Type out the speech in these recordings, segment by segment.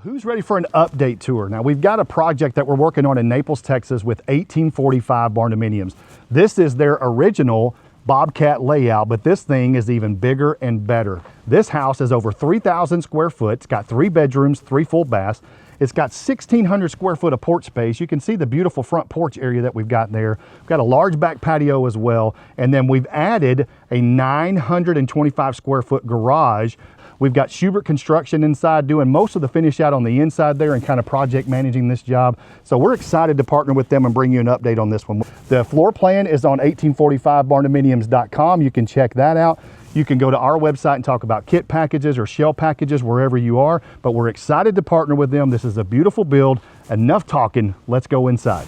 Who's ready for an update tour? Now we've got a project that we're working on in Naples, Texas with 1845 Barndominiums. This is their original Bobcat layout, but this thing is even bigger and better. This house is over 3,000 square foot. It's got 3 bedrooms, 3 full baths. It's got 1,600 square foot of porch space. You can see the beautiful front porch area that we've got there. We've got a large back patio as well. And then we've added a 925 square foot garage. We've got Schubert construction inside doing most of the finish out on the inside there and kind of project managing this job. So we're excited to partner with them and bring you an update on this one. The floor plan is on 1845barndominiums.com. You can check that out. You can go to our website and talk about kit packages or shell packages wherever you are, but we're excited to partner with them. This is a beautiful build. Enough talking, let's go inside.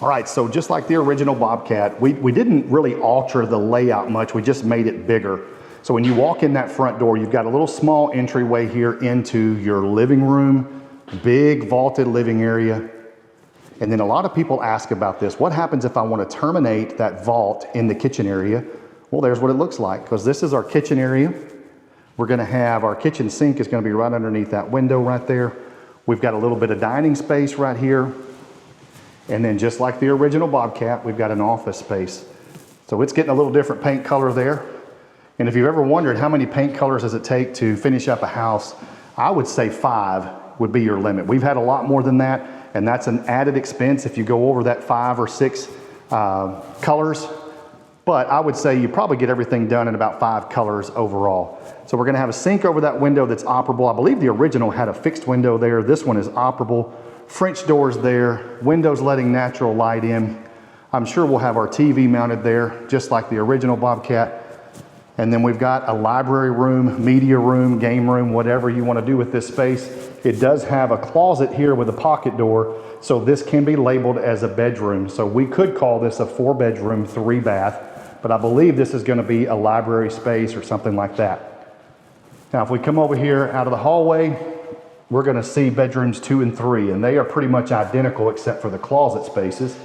All right, so just like the original Bobcat, we didn't really alter the layout much, we just made it bigger. So when you walk in that front door, you've got a little small entryway here into your living room, big vaulted living area. And then a lot of people ask about this. What happens if I want to terminate that vault in the kitchen area? Well, there's what it looks like, because this is our kitchen area. We're going to have our kitchen sink is going to be right underneath that window right there. We've got a little bit of dining space right here. And then just like the original Bobcat, we've got an office space. So it's getting a little different paint color there. And if you've ever wondered how many paint colors does it take to finish up a house, I would say 5 would be your limit. We've had a lot more than that, and that's an added expense if you go over that 5 or 6 colors. But I would say you probably get everything done in about 5 colors overall. So we're gonna have a sink over that window that's operable. I believe the original had a fixed window there. This one is operable. French doors there, windows letting natural light in. I'm sure we'll have our TV mounted there, just like the original Bobcat. And then we've got a library room, media room, game room, whatever you want to do with this space. It does have a closet here with a pocket door, so this can be labeled as a bedroom. So we could call this a 4-bedroom, 3-bath, but I believe this is going to be a library space or something like that. Now, if we come over here out of the hallway, we're going to see bedrooms 2 and 3, and they are pretty much identical except for the closet spaces.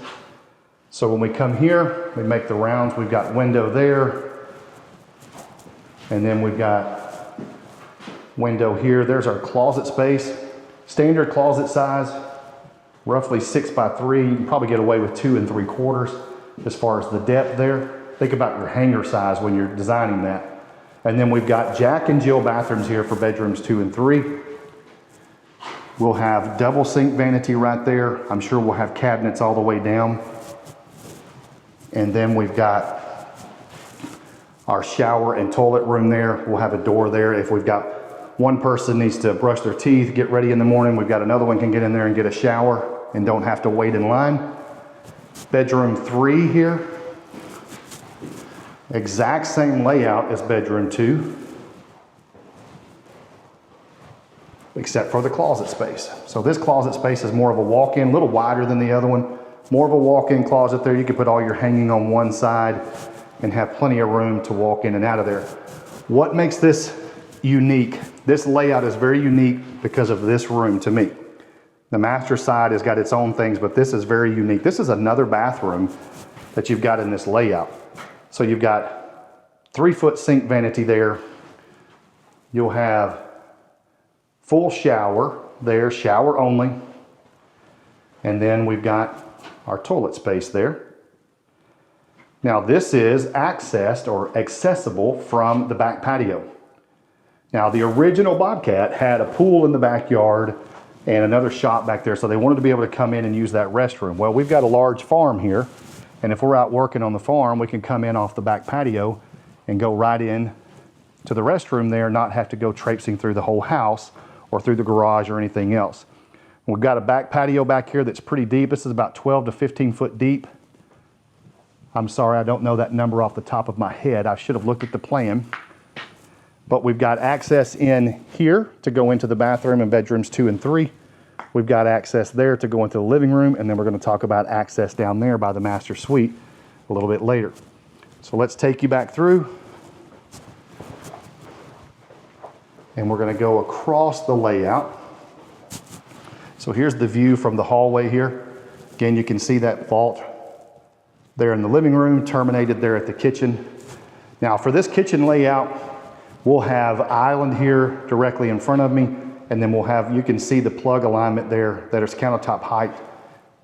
So when we come here, we make the rounds. We've got window there, and then we've got window here. There's our closet space. Standard closet size, roughly 6 by 3. You can probably get away with 2 3/4 as far as the depth there. Think about your hanger size when you're designing that. And then we've got Jack and Jill bathrooms here for bedrooms 2 and 3. We'll have double sink vanity right there. I'm sure we'll have cabinets all the way down. And then we've got our shower and toilet room there. We'll have a door there. If we've got one person needs to brush their teeth, get ready in the morning, we've got another one can get in there and get a shower and don't have to wait in line. Bedroom 3 here. Exact same layout as bedroom 2, except for the closet space. So this closet space is more of a walk-in, a little wider than the other one. More of a walk-in closet there. You can put all your hanging on one side and have plenty of room to walk in and out of there. What makes this unique? This layout is very unique because of this room to me. The master side has got its own things, but this is very unique. This is another bathroom that you've got in this layout. So you've got 3-foot sink vanity there. You'll have full shower there, shower only. And then we've got our toilet space there. Now this is accessed or accessible from the back patio. Now the original Bobcat had a pool in the backyard and another shop back there, so they wanted to be able to come in and use that restroom. Well, we've got a large farm here, and if we're out working on the farm, we can come in off the back patio and go right in to the restroom there, not have to go traipsing through the whole house or through the garage or anything else. We've got a back patio back here that's pretty deep. This is about 12 to 15 foot deep. I'm sorry, I don't know that number off the top of my head. I should have looked at the plan. But we've got access in here to go into the bathroom in bedrooms 2 and 3. We've got access there to go into the living room, and then we're going to talk about access down there by the master suite a little bit later. So let's take you back through. And we're going to go across the layout. So here's the view from the hallway here. Again, you can see that vault there in the living room, terminated there at the kitchen. Now for this kitchen layout, We'll have island here directly in front of me, and then we'll have, you can see the plug alignment there that is countertop height.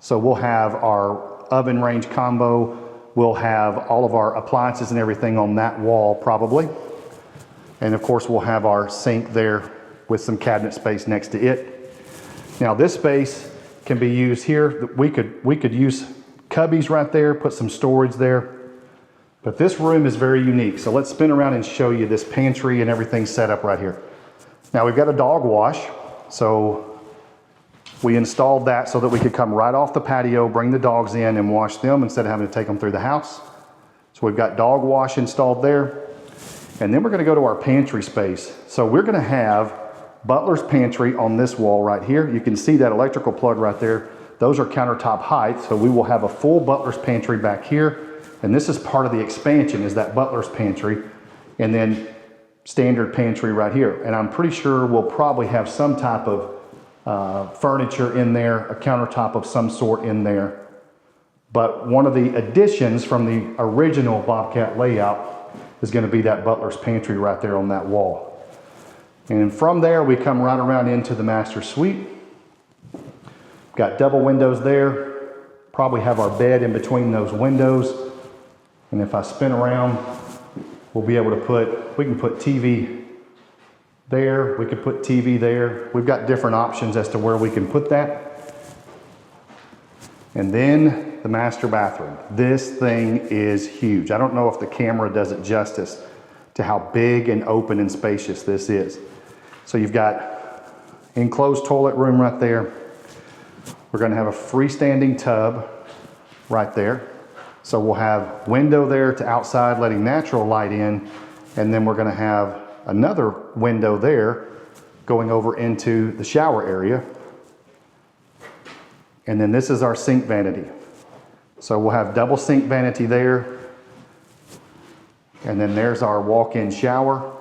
So we'll have our oven range combo. We'll have all of our appliances and everything on that wall probably. And of course we'll have our sink there with some cabinet space next to it. Now this space can be used here. We could use cubbies right there, put some storage there. But this room is very unique. So let's spin around and show you this pantry and everything set up right here. Now we've got a dog wash. So we installed that so that we could come right off the patio, bring the dogs in and wash them instead of having to take them through the house. So we've got dog wash installed there. And then we're gonna go to our pantry space. So we're gonna have butler's pantry on this wall right here. You can see that electrical plug right there. Those are countertop height. So we will have a full butler's pantry back here. And this is part of the expansion, is that butler's pantry, and then standard pantry right here. And I'm pretty sure we'll probably have some type of furniture in there, a countertop of some sort in there. But one of the additions from the original Bobcat layout is going to be that butler's pantry right there on that wall. And from there, we come right around into the master suite. Got double windows there. Probably have our bed in between those windows. And if I spin around, we'll be able to we can put TV there, we could put TV there. We've got different options as to where we can put that. And then the master bathroom. This thing is huge. I don't know if the camera does it justice to how big and open and spacious this is. So you've got enclosed toilet room right there. We're gonna have a freestanding tub right there. So we'll have window there to outside letting natural light in, and then we're gonna have another window there going over into the shower area. And then this is our sink vanity. So we'll have double sink vanity there. And then there's our walk-in shower.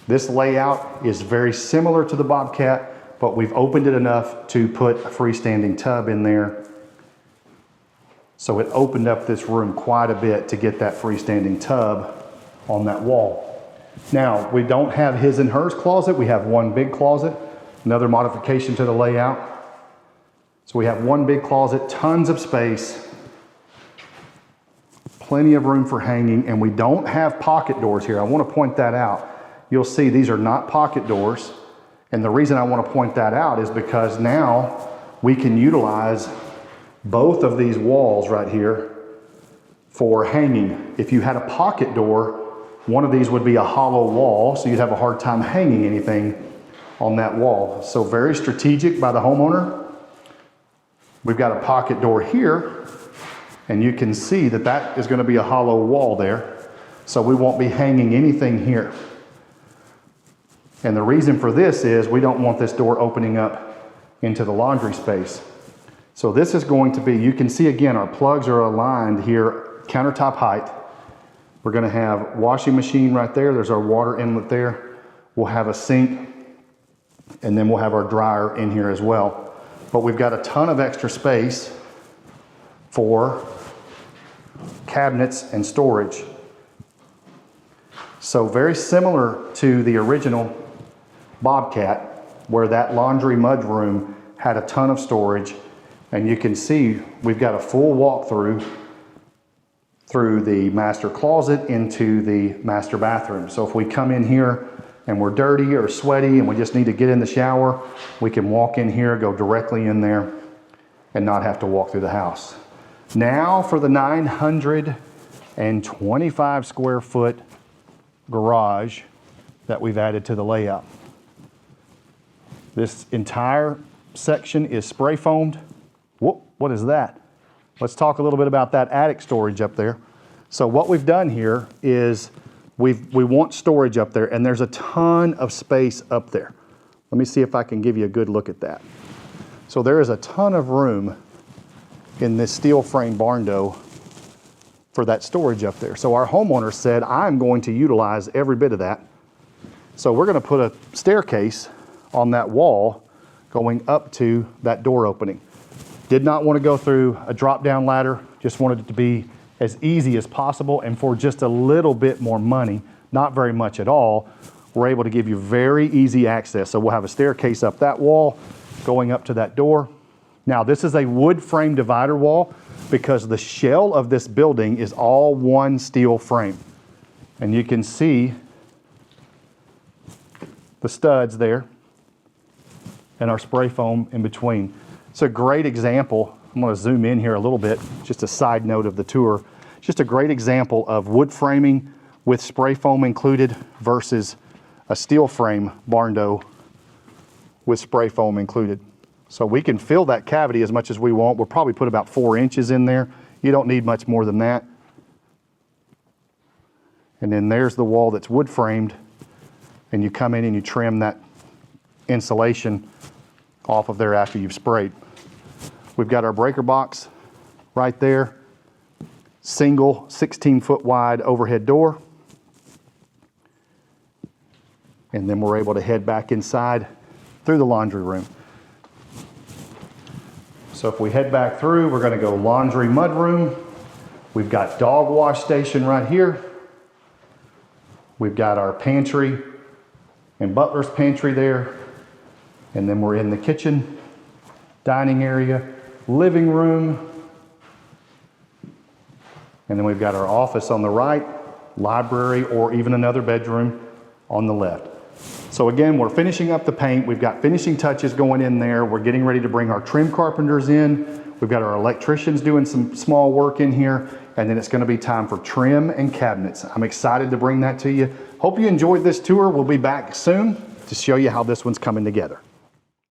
This layout is very similar to the Bobcat, but we've opened it enough to put a freestanding tub in there. So it opened up this room quite a bit to get that freestanding tub on that wall. Now, we don't have his and hers closet. We have one big closet, another modification to the layout. So we have one big closet, tons of space, plenty of room for hanging, and we don't have pocket doors here. I want to point that out. You'll see these are not pocket doors. And the reason I want to point that out is because now we can utilize both of these walls right here for hanging. If you had a pocket door, one of these would be a hollow wall, so you'd have a hard time hanging anything on that wall. So very strategic by the homeowner. We've got a pocket door here, and you can see that that is going to be a hollow wall there. So we won't be hanging anything here. And the reason for this is we don't want this door opening up into the laundry space. So this is going to be, you can see again, our plugs are aligned here, countertop height. We're gonna have washing machine right there. There's our water inlet there. We'll have a sink, and then we'll have our dryer in here as well. But we've got a ton of extra space for cabinets and storage. So very similar to the original Bobcat, where that laundry mudroom had a ton of storage. And you can see we've got a full walkthrough through the master closet into the master bathroom. So if we come in here and we're dirty or sweaty and we just need to get in the shower, we can walk in here, go directly in there and not have to walk through the house. Now for the 925 square foot garage that we've added to the layout. This entire section is spray foamed. Whoop, what is that? Let's talk a little bit about that attic storage up there. So what we've done here is we want storage up there, and there's a ton of space up there. Let me see if I can give you a good look at that. So there is a ton of room in this steel frame barndo for that storage up there. So our homeowner said, I'm going to utilize every bit of that. So we're going to put a staircase on that wall going up to that door opening. Did not want to go through a drop-down ladder, just wanted it to be as easy as possible, and for just a little bit more money not very much at all, we're able to give you very easy access. So we'll have a staircase up that wall, going up to that door. Now this is a wood frame divider wall because the shell of this building is all one steel frame. And you can see the studs there and our spray foam in between. It's a great example. I'm going to zoom in here a little bit, just a side note of the tour. Just a great example of wood framing with spray foam included versus a steel frame barndo with spray foam included. So we can fill that cavity as much as we want. We'll probably put about 4 inches in there. You don't need much more than that. And then there's the wall that's wood framed, and you come in and you trim that insulation off of there after you've sprayed. We've got our breaker box right there. Single 16-foot wide overhead door. And then we're able to head back inside through the laundry room. So if we head back through, we're going to go laundry mudroom. We've got dog wash station right here. We've got our pantry and butler's pantry there. And then we're in the kitchen, dining area, living room. And then we've got our office on the right, library, or even another bedroom on the left. So again, we're finishing up the paint. We've got finishing touches going in there. We're getting ready to bring our trim carpenters in. We've got our electricians doing some small work in here. And then it's going to be time for trim and cabinets. I'm excited to bring that to you. Hope you enjoyed this tour. We'll be back soon to show you how this one's coming together.